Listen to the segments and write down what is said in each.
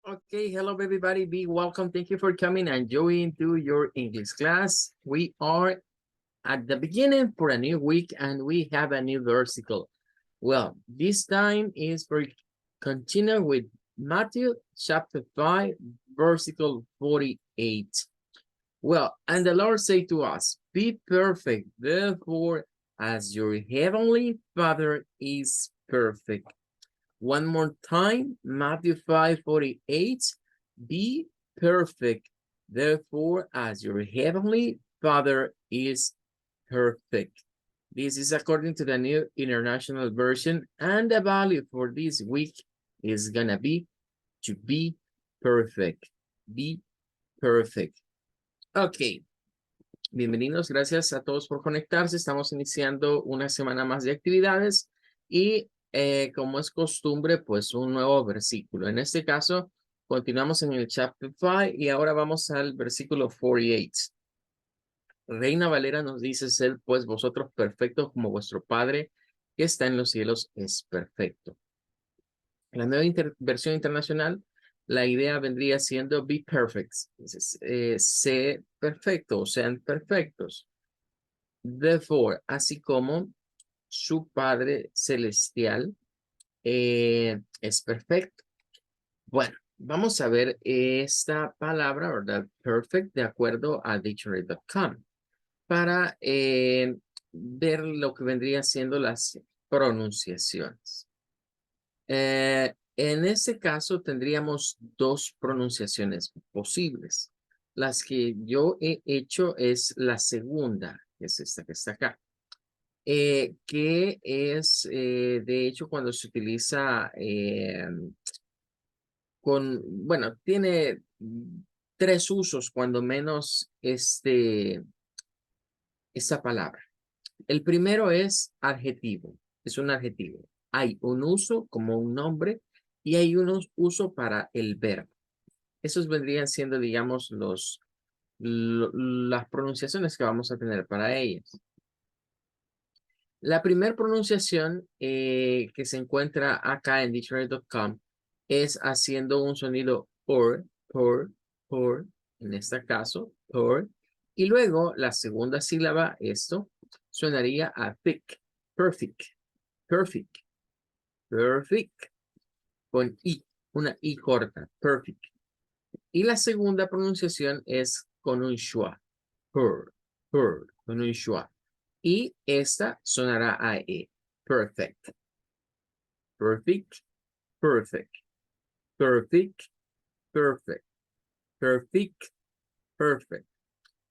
Okay, hello everybody, be welcome. Thank you for coming and joining to your English class. We are at the beginning for a new week and we have a new versicle. Well, this time is for continue with Matthew chapter 5, versicle 48. Well, and the Lord said to us, be perfect, therefore, as your heavenly Father is perfect. One more time, Matthew 5:48, be perfect, therefore, as your heavenly Father is perfect. This is according to the New International Version, and the value for this week is gonna be to be perfect. Be perfect. Ok. Bienvenidos, gracias a todos por conectarse. Estamos iniciando una semana más de actividades y como es costumbre, pues un nuevo versículo. En este caso, continuamos en el chapter 5 y ahora vamos al versículo 48. Reina Valera nos dice, sed pues vosotros perfectos como vuestro Padre que está en los cielos es perfecto. La nueva versión internacional, la idea vendría siendo be perfect. Sé perfecto, sean perfectos. Therefore, así como su Padre Celestial es perfecto. Bueno, vamos a ver esta palabra, ¿verdad? Perfect, de acuerdo a dictionary.com, para ver lo que vendrían siendo las pronunciaciones. En este caso tendríamos dos pronunciaciones posibles. Las que yo he hecho es la segunda, que es esta que está acá. Que es, de hecho, cuando se utiliza bueno, tiene tres usos, cuando menos, esta palabra. El primero es adjetivo, es un adjetivo. Hay un uso como un nombre y hay un uso para el verbo. Esos vendrían siendo, digamos, las pronunciaciones que vamos a tener para ellas. La primera pronunciación que se encuentra acá en dictionary.com es haciendo un sonido por, en este caso, por. Y luego la segunda sílaba, esto, sonaría a thick, perfect, perfect, perfect, con I, una I corta, perfect. Y la segunda pronunciación es con un schwa, con un schwa. Y esta sonará a E. Perfect. Perfect. Perfect. Perfect. Perfect. Perfect. Perfect.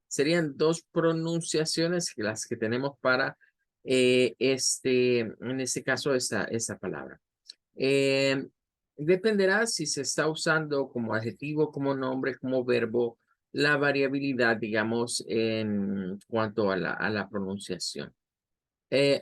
Serían dos pronunciaciones las que tenemos para en este caso, esta palabra. Dependerá si se está usando como adjetivo, como nombre, como verbo, la variabilidad, digamos, en cuanto a la pronunciación.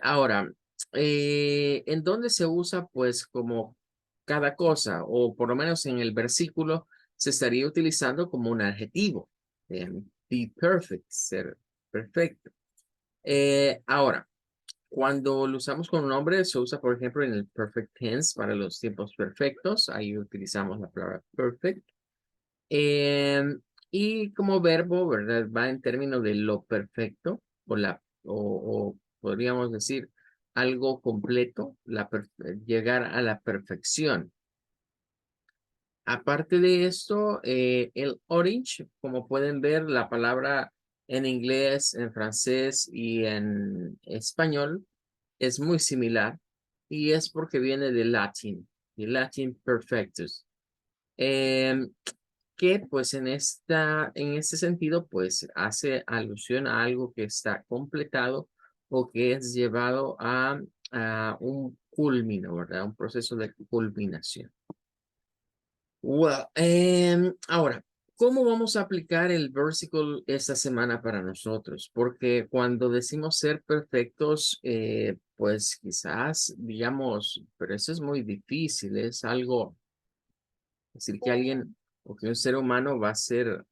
Ahora, ¿en dónde se usa? Pues como cada cosa, o por lo menos en el versículo, se estaría utilizando como un adjetivo. Be perfect, ser perfecto. Ahora, cuando lo usamos con un nombre, se usa, por ejemplo, en el perfect tense para los tiempos perfectos. Ahí utilizamos la palabra perfect. Y como verbo, ¿verdad? Va en términos de lo perfecto o podríamos decir algo completo, llegar a la perfección. Aparte de esto, el orange, como pueden ver, la palabra en inglés, en francés y en español es muy similar y es porque viene del latín perfectus. Que pues en este sentido pues hace alusión a algo que está completado o que es llevado a un culmino, ¿verdad? Un proceso de culminación. Well, ahora, ¿cómo vamos a aplicar el versículo esta semana para nosotros? Porque cuando decimos ser perfectos, pues quizás digamos, pero eso es muy difícil, es algo, decir que alguien o que un ser humano va a ser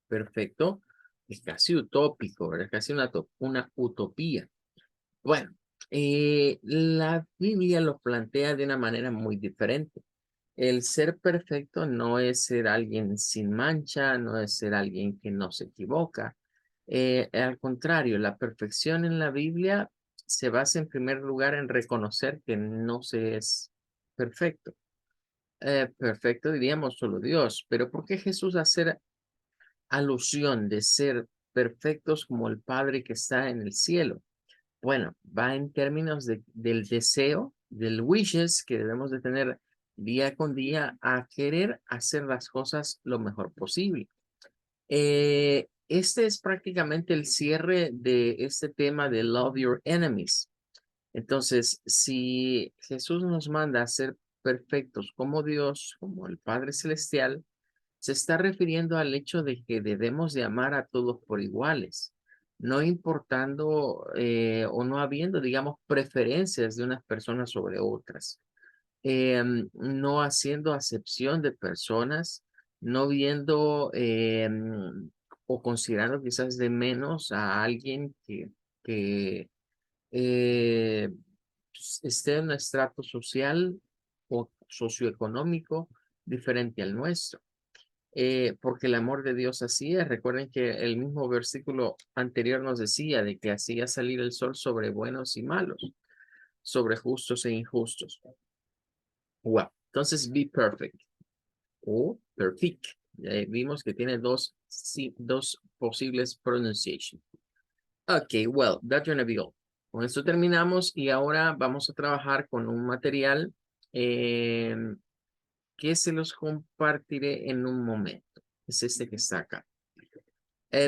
perfecto, es casi utópico, ¿verdad? Casi una utopía. Bueno, la Biblia lo plantea de una manera muy diferente. el ser perfecto no es ser alguien sin mancha, no es ser alguien que no se equivoca. Al contrario, la perfección en la Biblia se basa en primer lugar en reconocer que no se es perfecto. Perfecto diríamos solo Dios, pero ¿por qué Jesús hacer alusión de ser perfectos como el Padre que está en el cielo? Bueno, va en términos del deseo, del wishes que debemos de tener día con día a querer hacer las cosas lo mejor posible. Este es prácticamente el cierre de este tema de Love Your Enemies. Entonces, si Jesús nos manda a ser perfectos como Dios, como el Padre Celestial, se está refiriendo al hecho de que debemos de amar a todos por iguales, no importando o no habiendo, digamos, preferencias de unas personas sobre otras, no haciendo acepción de personas, no viendo o considerando quizás de menos a alguien que esté en un estrato social o socioeconómico diferente al nuestro. Porque el amor de Dios así es. Recuerden que el mismo versículo anterior nos decía de que hacía salir el sol sobre buenos y malos, sobre justos e injustos. Wow. Entonces, be perfect o perfect. Vimos que tiene dos posibles pronunciations. Ok, well, that's gonna be all. Con esto terminamos y ahora vamos a trabajar con un material que se los compartiré en un momento. Es este que está acá.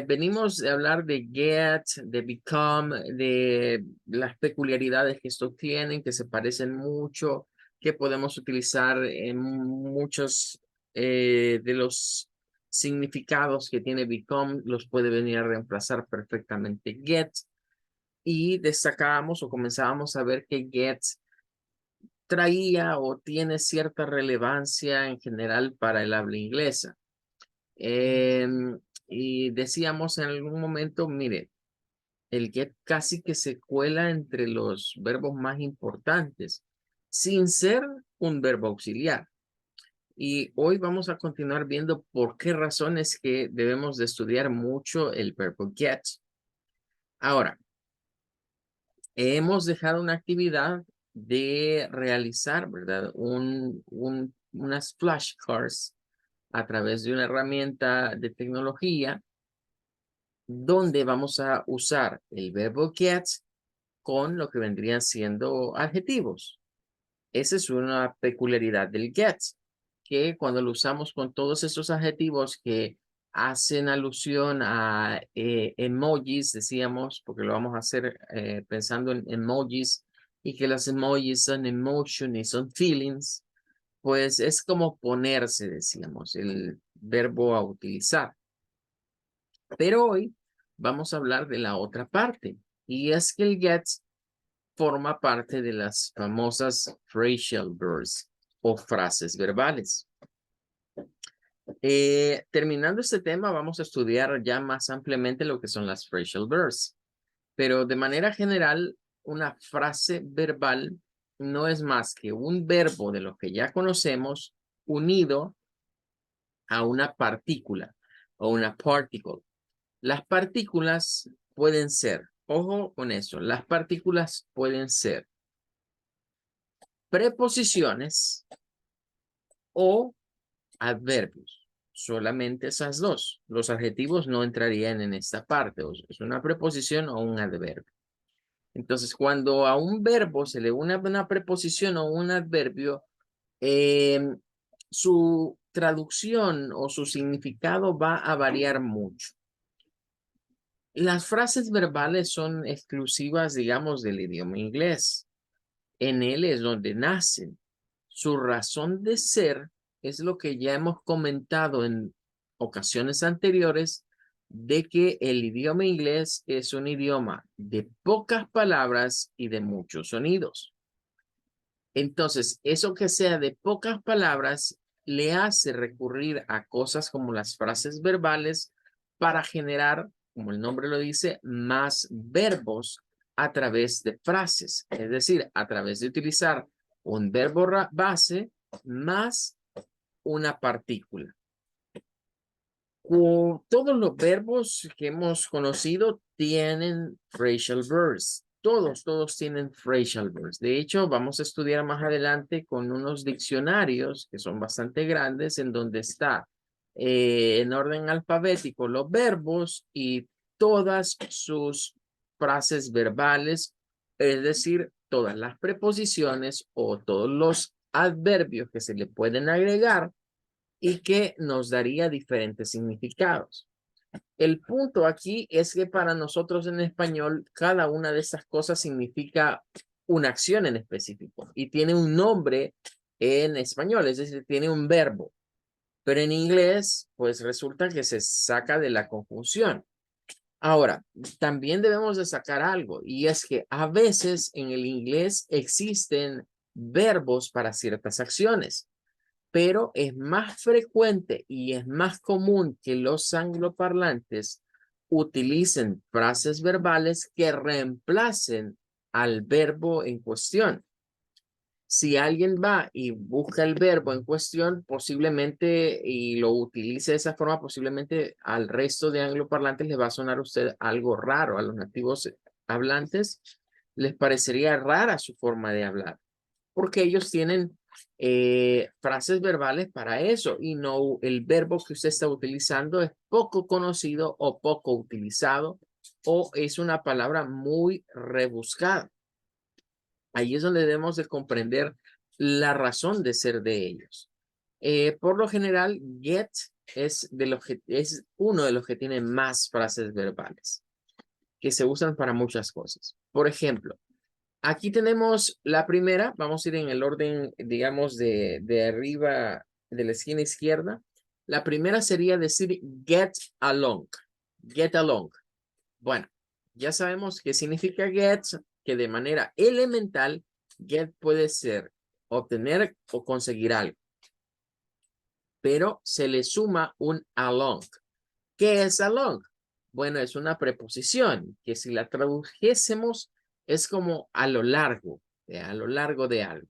Venimos de hablar de get, de become, de las peculiaridades que estos tienen, que se parecen mucho, que podemos utilizar en muchos de los significados que tiene become, los puede venir a reemplazar perfectamente get. Y destacábamos o comenzábamos a ver que get traía o tiene cierta relevancia en general para el habla inglesa. Y decíamos en algún momento, mire, el get casi que se cuela entre los verbos más importantes, sin ser un verbo auxiliar. Y hoy vamos a continuar viendo por qué razones que debemos de estudiar mucho el verbo get. Ahora, hemos dejado una actividad de realizar, ¿verdad? Unas flashcards a través de una herramienta de tecnología donde vamos a usar el verbo get con lo que vendrían siendo adjetivos. Esa es una peculiaridad del get, que cuando lo usamos con todos esos adjetivos que hacen alusión a emojis, decíamos, porque lo vamos a hacer pensando en emojis, y que las emojis son emotion y son feelings, pues es como ponerse, decíamos, el verbo a utilizar. Pero hoy vamos a hablar de la otra parte, y es que el get forma parte de las famosas phrasal verbs o frases verbales. Terminando este tema, vamos a estudiar ya más ampliamente lo que son las phrasal verbs. Pero de manera general, una frase verbal no es más que un verbo de lo que ya conocemos unido a una partícula o una particle. Las partículas pueden ser, ojo con eso, las partículas pueden ser preposiciones o adverbios. Solamente esas dos. Los adjetivos no entrarían en esta parte. Es una preposición o un adverbio. Entonces, cuando a un verbo se le une una preposición o un adverbio, su traducción o su significado va a variar mucho. Las frases verbales son exclusivas, digamos, del idioma inglés. En él es donde nacen. Su razón de ser es lo que ya hemos comentado en ocasiones anteriores, de que el idioma inglés es un idioma de pocas palabras y de muchos sonidos. Entonces, eso que sea de pocas palabras le hace recurrir a cosas como las frases verbales para generar, como el nombre lo dice, más verbos a través de frases. Es decir, a través de utilizar un verbo base más una partícula. Todos los verbos que hemos conocido tienen phrasal verbs. Todos tienen phrasal verbs. De hecho, vamos a estudiar más adelante con unos diccionarios que son bastante grandes en donde está en orden alfabético los verbos y todas sus frases verbales, es decir, todas las preposiciones o todos los adverbios que se le pueden agregar y que nos daría diferentes significados. El punto aquí es que para nosotros en español, cada una de estas cosas significa una acción en específico y tiene un nombre en español, es decir, tiene un verbo. Pero en inglés, pues resulta que se saca de la conjunción. Ahora, también debemos de sacar algo y es que a veces en el inglés existen verbos para ciertas acciones, pero es más frecuente y es más común que los angloparlantes utilicen frases verbales que reemplacen al verbo en cuestión. Si alguien va y busca el verbo en cuestión, posiblemente, y lo utilice de esa forma, posiblemente al resto de angloparlantes les va a sonar a usted algo raro. A los nativos hablantes les parecería rara su forma de hablar, porque ellos tienen frases verbales para eso y no el verbo que usted está utilizando es poco conocido o poco utilizado o es una palabra muy rebuscada. Ahí es donde debemos de comprender la razón de ser de ellos. Por lo general, get es uno de los que tiene más frases verbales que se usan para muchas cosas. Por ejemplo, aquí tenemos la primera, vamos a ir en el orden, digamos, de arriba, de la esquina izquierda. La primera sería decir get along, get along. Bueno, ya sabemos qué significa get, que de manera elemental, get puede ser obtener o conseguir algo, pero se le suma un along. ¿Qué es along? Bueno, es una preposición que si la tradujésemos es como a lo largo de algo.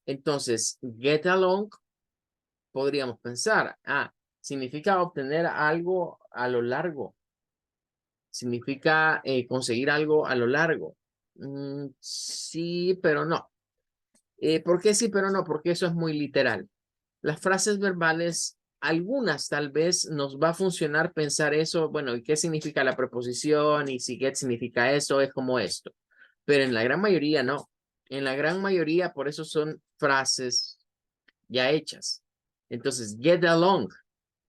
Entonces, get along, podríamos pensar, significa obtener algo a lo largo. Significa conseguir algo a lo largo. Sí, pero no. ¿Por qué sí, pero no? Porque eso es muy literal. Las frases verbales, algunas tal vez nos va a funcionar pensar eso, bueno, ¿y qué significa la preposición? Y si get significa eso, es como esto. Pero en la gran mayoría no. En la gran mayoría, por eso son frases ya hechas. Entonces, get along.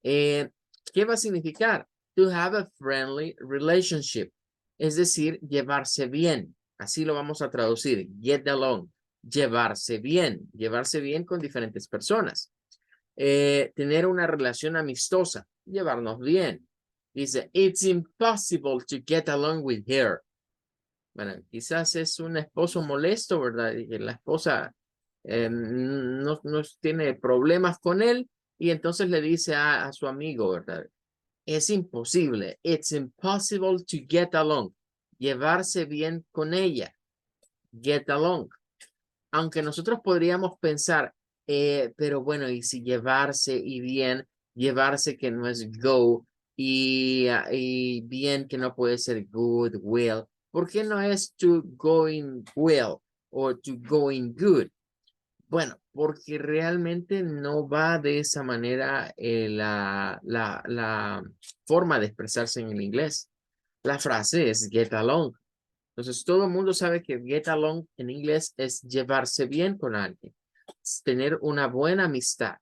¿Qué va a significar? To have a friendly relationship. Es decir, llevarse bien. Así lo vamos a traducir. Get along. Llevarse bien. Llevarse bien con diferentes personas. Tener una relación amistosa, llevarnos bien. Dice, it's impossible to get along with her. Bueno, quizás es un esposo molesto, ¿verdad? Y la esposa no tiene problemas con él y entonces le dice a su amigo, ¿verdad? Es imposible. It's impossible to get along. Llevarse bien con ella. Get along. Aunque nosotros podríamos pensar, pero bueno, y si llevarse y bien, llevarse que no es go y bien que no puede ser good, well. ¿Por qué no es to going well o to going good? Bueno, porque realmente no va de esa manera la forma de expresarse en el inglés. La frase es get along. Entonces, todo el mundo sabe que get along en inglés es llevarse bien con alguien, es tener una buena amistad,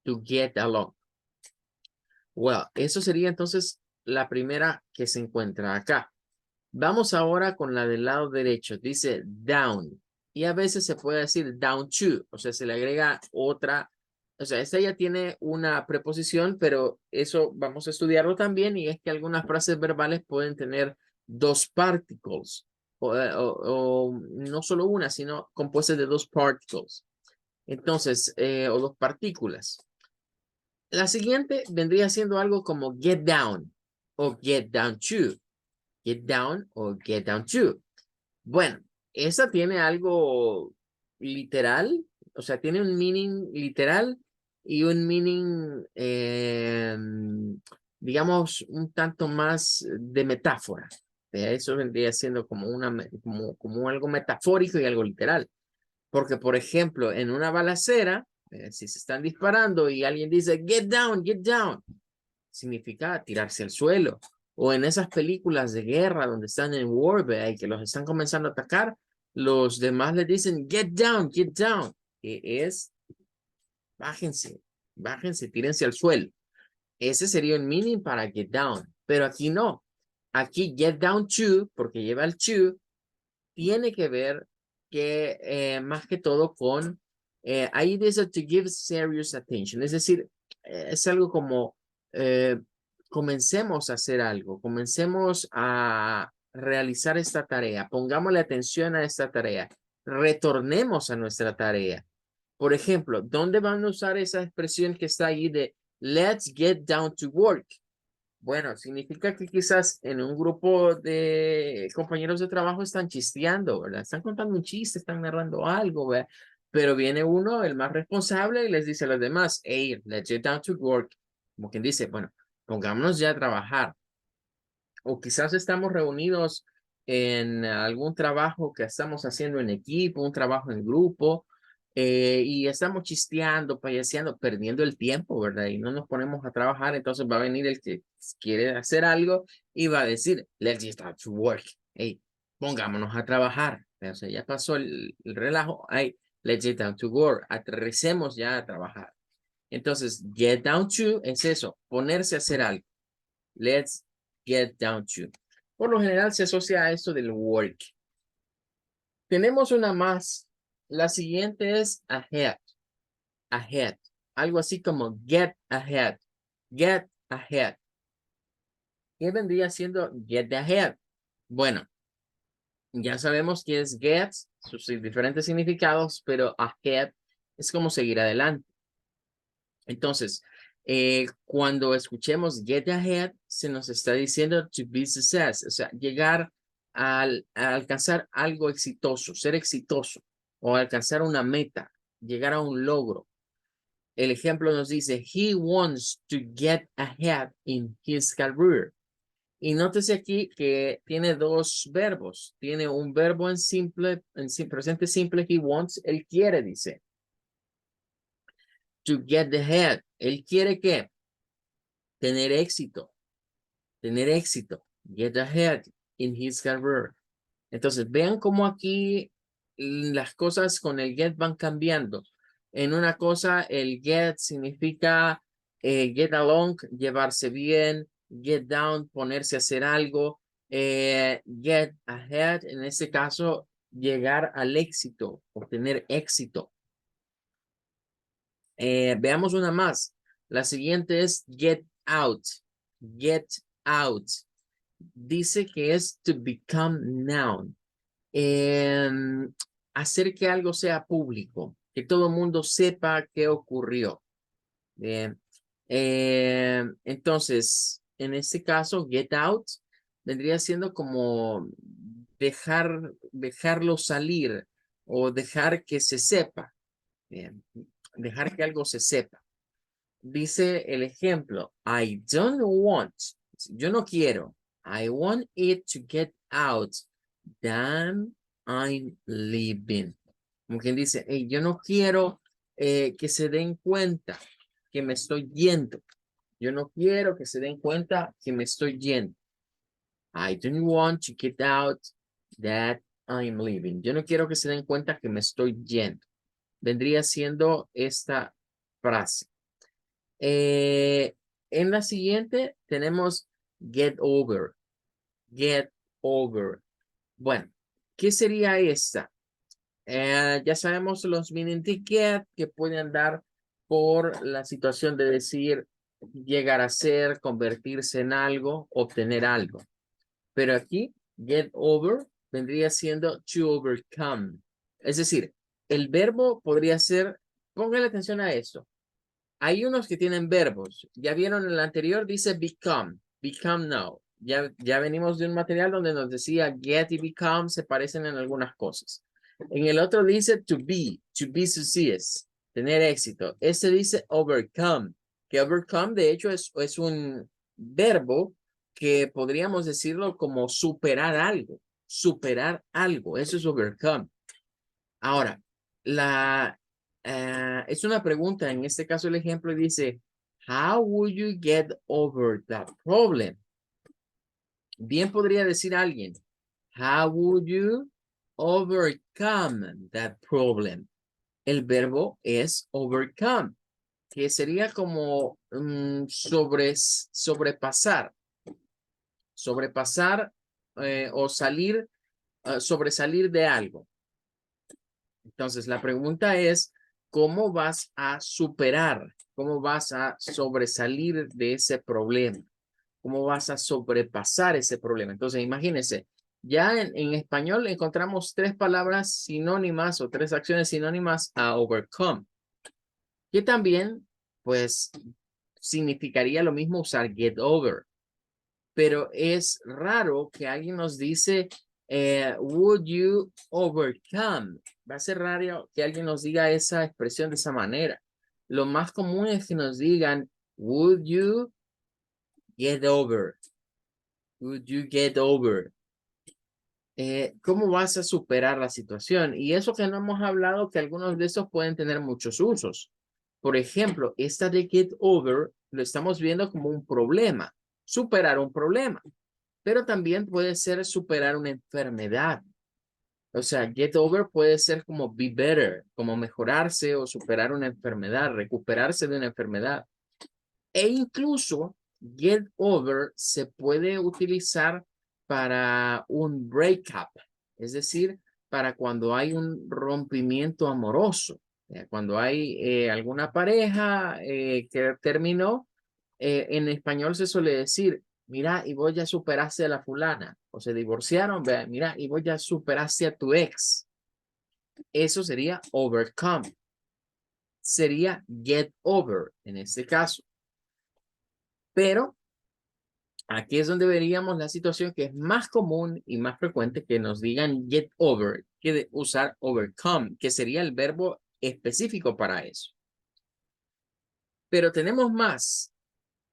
to get along. Well, eso sería entonces la primera que se encuentra acá. Vamos ahora con la del lado derecho. Dice down. Y a veces se puede decir down to. O sea, se le agrega otra. O sea, esta ya tiene una preposición, pero eso vamos a estudiarlo también. Y es que algunas frases verbales pueden tener dos particles. O no solo una, sino compuestas de dos particles. Entonces, o dos partículas. La siguiente vendría siendo algo como get down o get down to. Get down o get down to. Bueno, esa tiene algo literal, o sea, tiene un meaning literal y un meaning, digamos, un tanto más de metáfora. Eso vendría siendo como, como algo metafórico y algo literal. Porque, por ejemplo, en una balacera, si se están disparando y alguien dice, get down, significa tirarse al suelo. O en esas películas de guerra donde están en warfare y que los están comenzando a atacar, los demás les dicen, get down, que es, bájense, bájense, tírense al suelo. Ese sería un meaning para get down, pero aquí no. Aquí get down to, porque lleva el to, tiene que ver que más que todo con, ahí dice to give serious attention, es decir, es algo como comencemos a hacer algo, comencemos a realizar esta tarea, pongámosle atención a esta tarea, retornemos a nuestra tarea. Por ejemplo, ¿dónde van a usar esa expresión que está ahí de let's get down to work? Bueno, significa que quizás en un grupo de compañeros de trabajo están chisteando, ¿verdad? Están contando un chiste, están narrando algo, ¿verdad? Pero viene uno, el más responsable, y les dice a los demás, hey, let's get down to work. Como quien dice, bueno, pongámonos ya a trabajar. O quizás estamos reunidos en algún trabajo que estamos haciendo en equipo, un trabajo en grupo, y estamos chisteando, payaseando, perdiendo el tiempo, ¿verdad? Y no nos ponemos a trabajar, entonces va a venir el que quiere hacer algo y va a decir, let's get out to work. Hey, pongámonos a trabajar. O sea, ya pasó el relajo. Hey, let's get down to work. Aterricemos ya a trabajar. Entonces, get down to es eso, ponerse a hacer algo. Let's get down to. Por lo general se asocia a esto del work. Tenemos una más. La siguiente es ahead. Ahead. Algo así como get ahead. Get ahead. ¿Qué vendría siendo get ahead? Bueno, ya sabemos que es get, sus diferentes significados, pero ahead es como seguir adelante. Entonces, cuando escuchemos get ahead, se nos está diciendo to be success, o sea, llegar a alcanzar algo exitoso, ser exitoso o alcanzar una meta, llegar a un logro. El ejemplo nos dice, he wants to get ahead in his career. Y nótese aquí que tiene dos verbos. Tiene un verbo en simple, presente simple, he wants, él quiere, dice. To get ahead. Él quiere que tener éxito, get ahead in his career. Entonces, vean cómo aquí las cosas con el get van cambiando. En una cosa, el get significa get along, llevarse bien, get down, ponerse a hacer algo, get ahead, en este caso, llegar al éxito, obtener éxito. Veamos una más. La siguiente es get out. Get out. Dice que es to become known. Hacer que algo sea público, que todo el mundo sepa qué ocurrió. Bien. Entonces, en este caso, get out vendría siendo como dejarlo salir o dejar que se sepa. Bien. Dejar que algo se sepa. Dice el ejemplo, I don't want, yo no quiero, I want it to get out, then I'm leaving. Como quien dice, hey, yo no quiero que se den cuenta que me estoy yendo. Yo no quiero que se den cuenta que me estoy yendo. I don't want to get out that I'm leaving. Yo no quiero que se den cuenta que me estoy yendo. Vendría siendo esta frase. En la siguiente tenemos get over. Get over. Bueno, ¿qué sería esta? Ya sabemos los meaning to get que pueden dar por la situación de decir llegar a ser, convertirse en algo, obtener algo. Pero aquí, get over vendría siendo to overcome. Es decir, el verbo podría ser, póngale atención a esto. Hay unos que tienen verbos. Ya vieron en el anterior, dice become, become now. Ya venimos de un material donde nos decía get y become se parecen en algunas cosas. En el otro dice to be succeeds. tener éxito. Este dice overcome, que overcome de hecho es un verbo que podríamos decirlo como superar algo, eso es overcome. Ahora, es una pregunta, en este caso el ejemplo dice, how would you get over that problem? Bien podría decir alguien, how would you overcome that problem? El verbo es overcome, que sería como sobrepasar o sobresalir de algo. Entonces, la pregunta es, ¿cómo vas a superar? ¿Cómo vas a sobresalir de ese problema? ¿Cómo vas a sobrepasar ese problema? Entonces, imagínense, ya en español encontramos 3 palabras sinónimas o 3 acciones sinónimas a overcome, que también, pues, significaría lo mismo usar get over. Pero es raro que alguien nos dice, would you overcome? Va a ser raro que alguien nos diga esa expresión de esa manera. Lo más común es que nos digan, would you get over? Would you get over? ¿Cómo vas a superar la situación? Y eso que no hemos hablado, que algunos de esos pueden tener muchos usos. Por ejemplo, esta de get over lo estamos viendo como un problema, superar un problema, pero también puede ser superar una enfermedad. O sea, get over puede ser como be better, como mejorarse o superar una enfermedad, recuperarse de una enfermedad. E incluso get over se puede utilizar para un breakup, es decir, para cuando hay un rompimiento amoroso, cuando hay alguna pareja que terminó, en español se suele decir, mira, y vos ya superaste a la fulana, o se divorciaron, mira, y vos ya superaste a tu ex. Eso sería overcome. Sería get over en este caso. Pero aquí es donde veríamos la situación que es más común y más frecuente que nos digan get over que de usar overcome, que sería el verbo específico para eso. Pero tenemos más.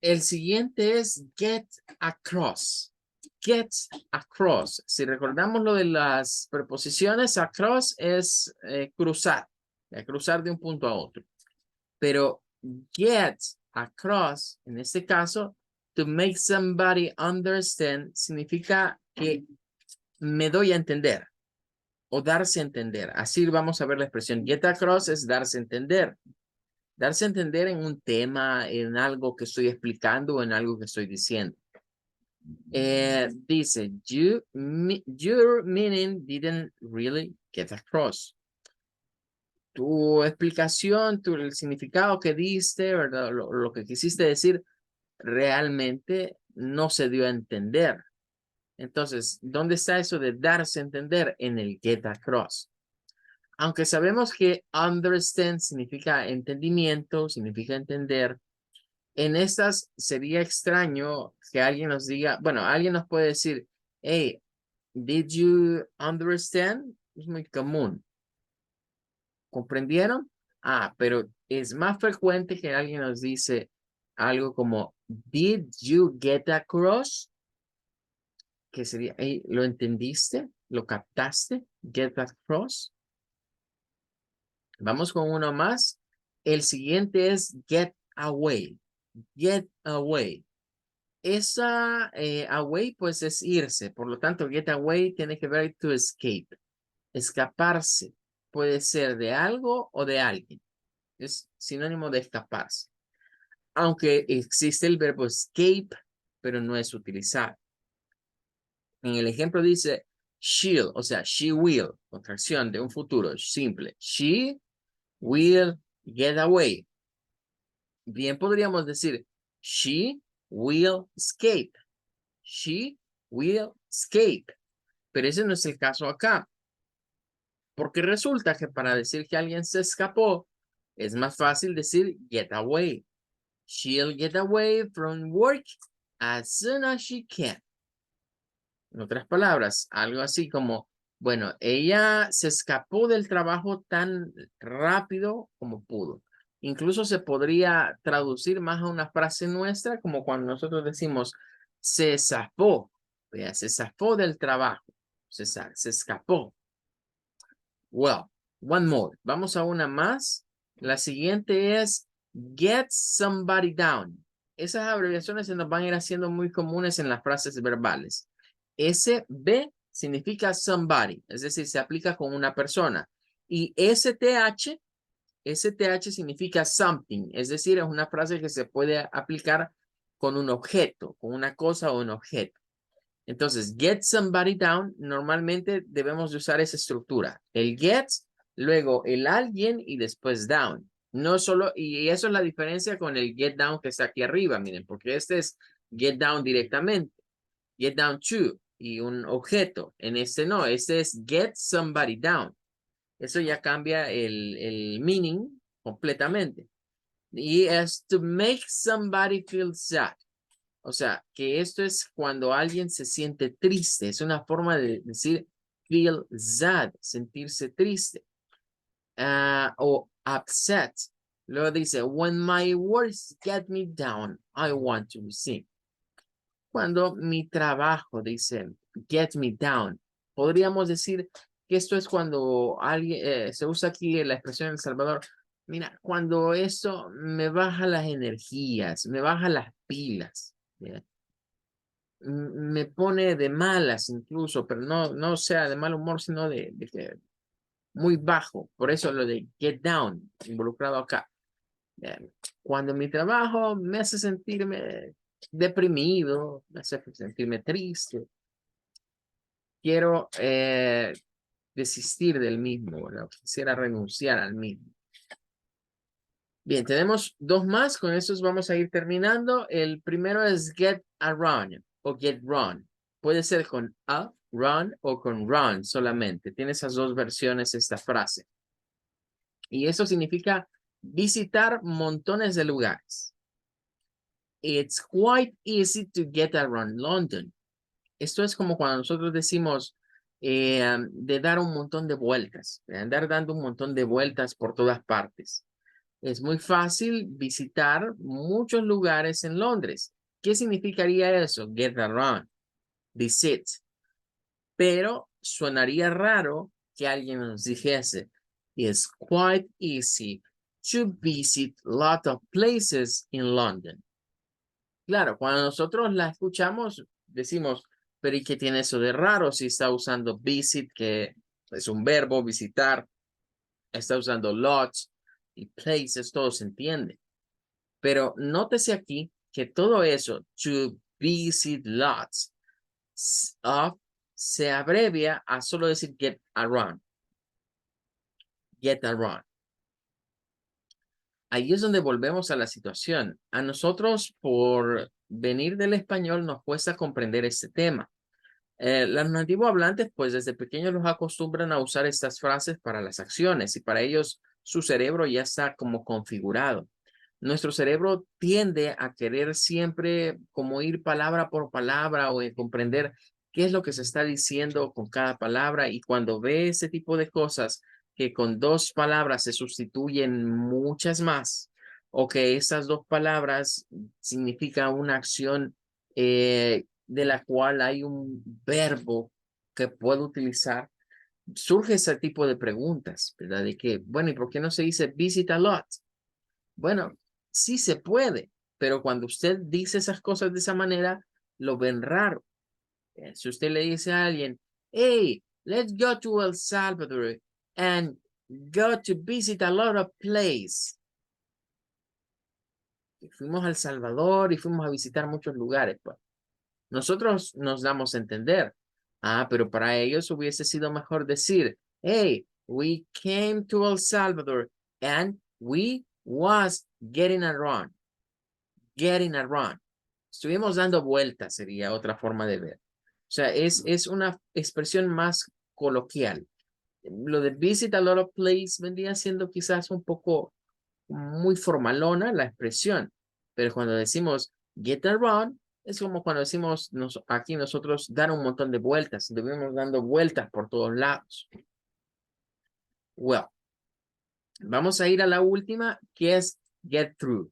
El siguiente es get across. Get across. Si recordamos lo de las preposiciones, across es cruzar, cruzar de un punto a otro. Pero get across, en este caso, to make somebody understand, significa que me doy a entender o darse a entender. Así vamos a ver la expresión. Get across es darse a entender. Darse a entender en un tema, en algo que estoy explicando o en algo que estoy diciendo. Dice, your meaning didn't really get across. Tu explicación, el significado que diste, ¿verdad? Lo que quisiste decir, realmente no se dio a entender. Entonces, ¿dónde está eso de darse a entender? En el get across. Aunque sabemos que understand significa entendimiento, significa entender, en estas sería extraño que alguien nos diga, bueno, alguien nos puede decir, hey, did you understand? Es muy común. ¿Comprendieron? Ah, pero es más frecuente que alguien nos dice algo como, did you get across? Que sería, hey, ¿lo entendiste? ¿Lo captaste? Get across. Vamos con uno más. El siguiente es get away. Get away. Esa away pues es irse. Por lo tanto, get away tiene que ver to escape. Escaparse. Puede ser de algo o de alguien. Es sinónimo de escaparse. Aunque existe el verbo escape, pero no es utilizado. En el ejemplo dice she'll, o sea, she will, contracción de un futuro simple. She will get away. Bien podríamos decir, she will escape. She will escape. Pero ese no es el caso acá. Porque resulta que para decir que alguien se escapó, es más fácil decir get away. She'll get away from work as soon as she can. En otras palabras, algo así como Bueno, ella se escapó del trabajo tan rápido como pudo. Incluso se podría traducir más a una frase nuestra, como cuando nosotros decimos, se zafó, vea, se zafó del trabajo, se escapó. Well, one more. Vamos a una más. La siguiente es get somebody down. Esas abreviaciones se nos van a ir haciendo muy comunes en las frases verbales. SB significa somebody, es decir, se aplica con una persona. Y STH significa something, es decir, es una frase que se puede aplicar con un objeto, con una cosa o un objeto. Entonces, get somebody down, normalmente debemos de usar esa estructura. El get, luego el alguien y después down. No solo, y eso es la diferencia con el get down que está aquí arriba, miren, porque este es get down directamente, get down to, y un objeto. En este no, este es get somebody down. Eso ya cambia el meaning completamente. Y es to make somebody feel sad. O sea, que esto es cuando alguien se siente triste. Es una forma de decir feel sad, sentirse triste. O upset. Luego dice, when my words get me down, I want to sing. Cuando mi trabajo, dice, get me down. Podríamos decir que esto es cuando alguien, se usa aquí la expresión en El Salvador. Mira, cuando esto me baja las energías, me baja las pilas. ¿Ya? Me pone de malas incluso, pero no sea de mal humor, sino de que muy bajo. Por eso lo de get down, involucrado acá. Cuando mi trabajo me hace sentirme deprimido, me hace sentirme triste, quiero desistir del mismo, ¿verdad? Quisiera renunciar al mismo. Bien, tenemos dos más, con esos vamos a ir terminando. El primero es get around o get run. Puede ser con a, run o con run solamente. Tiene esas dos versiones esta frase. Y eso significa visitar montones de lugares. It's quite easy to get around London. Esto es como cuando nosotros decimos de dar un montón de vueltas, de andar dando un montón de vueltas por todas partes. Es muy fácil visitar muchos lugares en Londres. ¿Qué significaría eso? Get around, visit. Pero sonaría raro que alguien nos dijese, it's quite easy to visit a lot of places in London. Claro, cuando nosotros la escuchamos, decimos, pero ¿y qué tiene eso de raro si está usando visit, que es un verbo, visitar, está usando lots y places, todo se entiende. Pero nótese aquí que todo eso, to visit lots of, se abrevia a solo decir get around. Get around. Ahí es donde volvemos a la situación. A nosotros, por venir del español, nos cuesta comprender este tema. Los nativos hablantes, pues desde pequeños los acostumbran a usar estas frases para las acciones y para ellos su cerebro ya está como configurado. Nuestro cerebro tiende a querer siempre como ir palabra por palabra o comprender qué es lo que se está diciendo con cada palabra, y cuando ve ese tipo de cosas que con dos palabras se sustituyen muchas más, o que esas dos palabras significan una acción de la cual hay un verbo que puedo utilizar, surge ese tipo de preguntas, ¿verdad? De que, bueno, ¿y por qué no se dice visit a lot? Bueno, sí se puede, pero cuando usted dice esas cosas de esa manera, lo ven raro. Si usted le dice a alguien, hey, let's go to El Salvador and go to visit a lot of places. Y fuimos a El Salvador y fuimos a visitar muchos lugares, pues. Nosotros nos damos a entender. Ah, pero para ellos hubiese sido mejor decir, hey, we came to El Salvador and we was getting around. Getting around. Estuvimos dando vueltas, sería otra forma de ver. O sea, es una expresión más coloquial. Lo de visit a lot of places vendría siendo quizás un poco muy formalona la expresión, pero cuando decimos get around, Es como cuando decimos aquí nosotros dar un montón de vueltas. Debemos dando vueltas por todos lados. Well, vamos a ir a la última, que es get through.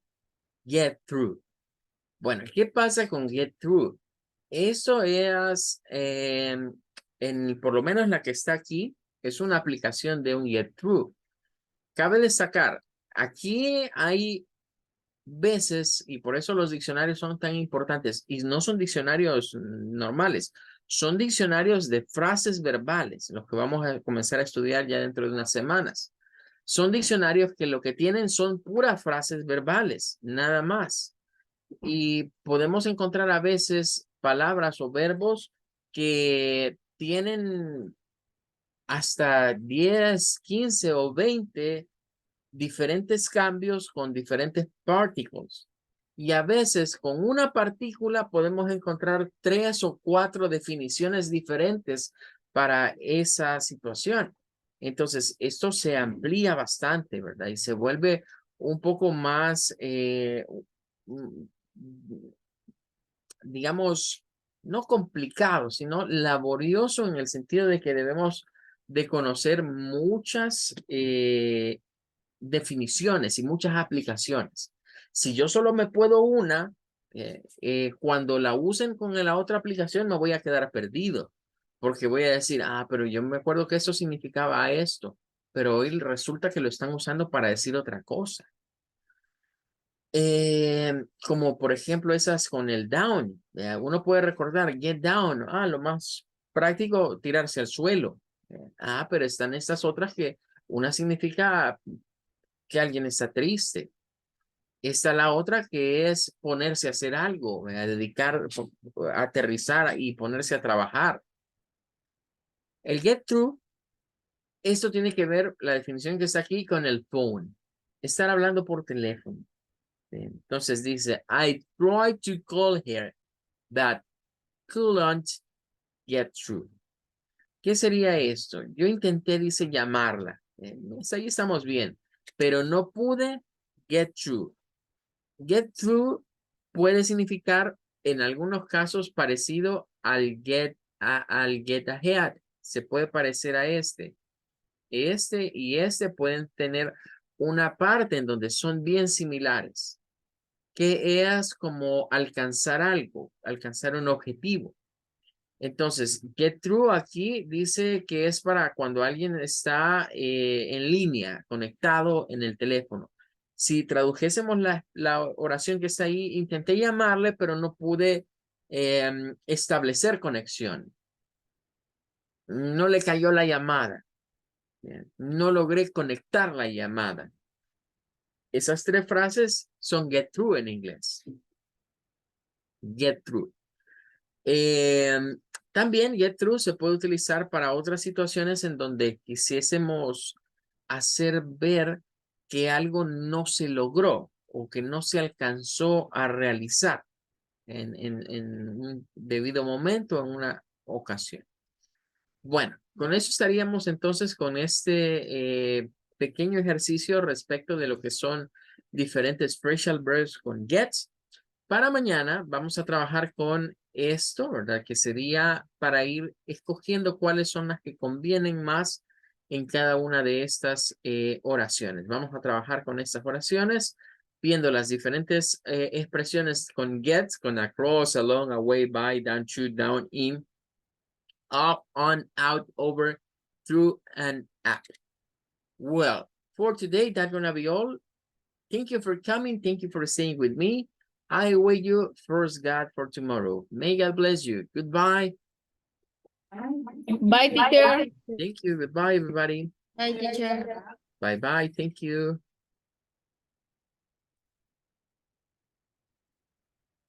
Get through. Bueno, ¿qué pasa con get through? Eso es, por lo menos la que está aquí, es una aplicación de un get through. Cabe destacar, aquí hay veces, y por eso los diccionarios son tan importantes, y no son diccionarios normales, son diccionarios de frases verbales, los que vamos a comenzar a estudiar ya dentro de unas semanas. Son diccionarios que lo que tienen son puras frases verbales, nada más. Y podemos encontrar a veces palabras o verbos que tienen hasta 10, 15 o 20 diferentes cambios con diferentes particles. Y a veces con una partícula podemos encontrar 3 o 4 definiciones diferentes para esa situación. Entonces, esto se amplía bastante, ¿verdad? Y se vuelve un poco más, digamos, no complicado, sino laborioso en el sentido de que debemos de conocer muchas definiciones y muchas aplicaciones. Si yo solo me puedo una, cuando la usen con la otra aplicación me voy a quedar perdido, porque voy a decir, pero yo me acuerdo que eso significaba esto, pero hoy resulta que lo están usando para decir otra cosa. Como por ejemplo esas con el down. Uno puede recordar get down. Lo más práctico, tirarse al suelo. Pero están estas otras que una significa que alguien está triste. Está la otra que es ponerse a hacer algo, a dedicar, a aterrizar y ponerse a trabajar. El get through, esto tiene que ver, la definición que está aquí, con el phone. Estar hablando por teléfono. Entonces dice, I tried to call her, but couldn't get through. ¿Qué sería esto? Yo intenté, dice, llamarla. Ahí estamos bien, pero no pude get through. Get through puede significar en algunos casos parecido al get ahead. Se puede parecer a este. Este y este pueden tener una parte en donde son bien similares, que es como alcanzar algo, alcanzar un objetivo. Entonces, get through aquí dice que es para cuando alguien está en línea, conectado en el teléfono. Si tradujésemos la oración que está ahí, intenté llamarle, pero no pude establecer conexión. No le cayó la llamada. No logré conectar la llamada. Esas 3 frases son get through en inglés. Get through. También get through se puede utilizar para otras situaciones en donde quisiésemos hacer ver que algo no se logró o que no se alcanzó a realizar en un debido momento, en una ocasión. Bueno, con eso estaríamos entonces con este pequeño ejercicio respecto de lo que son diferentes phrasal verbs con get. Para mañana vamos a trabajar con esto, ¿verdad? Que sería para ir escogiendo cuáles son las que convienen más en cada una de estas oraciones. Vamos a trabajar con estas oraciones, viendo las diferentes expresiones con get, con across, along, away, by, down, to, down, in, up, on, out, over, through, and up. Well, for today, that's gonna be all. Thank you for coming. Thank you for staying with me. I await you first, God, for tomorrow. May God bless you. Goodbye. Bye, teacher. Thank you. Goodbye, everybody. Bye, teacher. Bye-bye. Thank you.